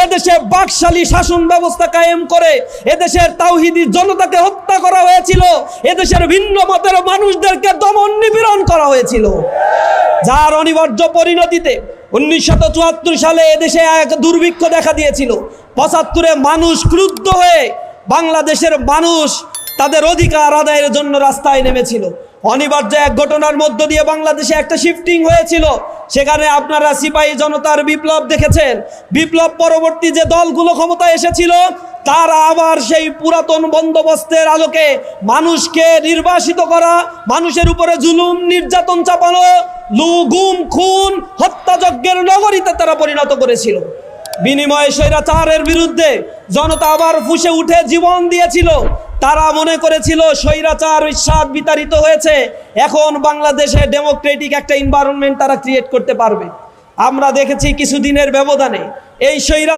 এদেশে বাকশালী শাসন ব্যবস্থা কায়েম করে এদেশের তাওহীদি জনতাকে হত্যা করা হয়েছিল, এদেশের ভিন্ন মতের মানুষদেরকে দমন নিপীড়ন করা হয়েছিল, যার অনিবার্য পরিণতিতে 1974 সালে এদেশে এক দুর্ভিক্ষ দেখা দিয়েছিল। 75-এ মানুষ ক্রুদ্ধ হয়ে বাংলাদেশের মানুষ তাদের অধিকার আদায়ের জন্য রাস্তায় নেমেছিল। অনিবার্য এক ঘটনার মধ্য দিয়ে বাংলাদেশে একটা শিফটিং হয়েছিল। সেখানে আপনারা সিপাহী জনতার বিপ্লব দেখেছেন। বিপ্লব পরবর্তী যে দলগুলো ক্ষমতায় এসেছিল তারা আবার সেই পুরাতন বন্দোবস্তের আলোকে মানুষকে নির্বাসিত করা, মানুষের উপরে জুলুম নির্যাতন চাপানো, গুম খুন হত্যাযজ্ঞের নগরীতে তারা পরিণত করেছিল। বিনিময়ে স্বৈরাচারের বিরুদ্ধে জনতা আবার ফুঁসে উঠে জীবন দিয়েছিল। তারা মনে করেছিল স্বৈরাচার স্বাদ বিতাড়িত হয়েছে, এখন বাংলাদেশে ডেমোক্রেটিক একটা এনভায়রনমেন্ট তারা ক্রিয়েট করতে পারবে। আমরা দেখেছি কিছুদিনের ব্যবধানে এই স্বৈরাচার